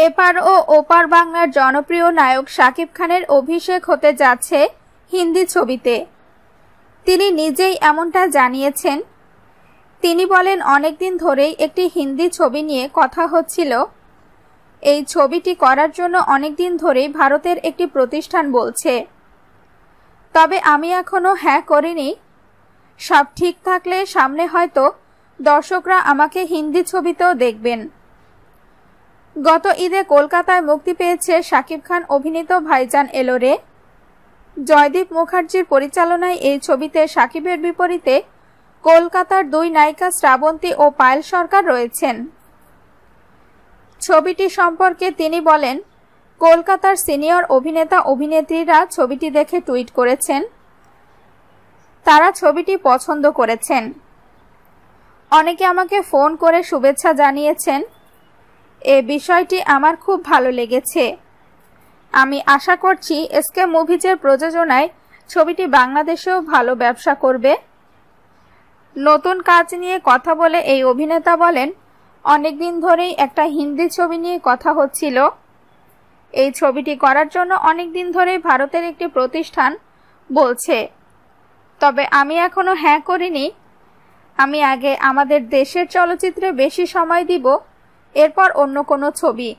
এপার ও ওপার বাংলার জনপ্রিয় নায়ক শাকিব খানের অভিষেক হতে যাচ্ছে হিন্দি ছবিতে। তিনি নিজেই এমনটা জানিয়েছেন। তিনি বলেন, অনেকদিন ধরেই একটি হিন্দি ছবি নিয়ে কথা হচ্ছিল। এই ছবিটি করার জন্য অনেকদিন ধরেই ভারতের একটি প্রতিষ্ঠান বলছে, তবে আমি এখনো হ্যাঁ করিনি। সব ঠিক থাকলে সামনে হয়তো দর্শকরা আমাকে হিন্দি ছবিতেও দেখবেন। গত ঈদে কলকাতায় মুক্তি পেয়েছে শাকিব খান অভিনীত ভাইজান এলোরে। জয়দীপ মুখার্জির পরিচালনায় এই ছবিতে শাকিবের বিপরীতে কলকাতার দুই নায়িকা শ্রাবন্তী ও পায়েল সরকার রয়েছেন। ছবিটি সম্পর্কে তিনি বলেন, কলকাতার সিনিয়র অভিনেতা অভিনেত্রীরা ছবিটি দেখে টুইট করেছেন। তারা ছবিটি পছন্দ করেছেন। অনেকে আমাকে ফোন করে শুভেচ্ছা জানিয়েছেন। এ বিষয়টি আমার খুব ভালো লেগেছে। আমি আশা করছি এসকে মুভিজের প্রযোজনায় ছবিটি বাংলাদেশেও ভালো ব্যবসা করবে। নতুন কাজ নিয়ে কথা বলে এই অভিনেতা বলেন, অনেকদিন ধরেই একটা হিন্দি ছবি নিয়ে কথা হচ্ছিল। এই ছবিটি করার জন্য অনেকদিন ধরেই ভারতের একটি প্রতিষ্ঠান বলছে, তবে আমি এখনো হ্যাঁ করিনি। আমি আগে আমাদের দেশের চলচ্চিত্রে বেশি সময় দিব, এরপর অন্য কোনো ছবি।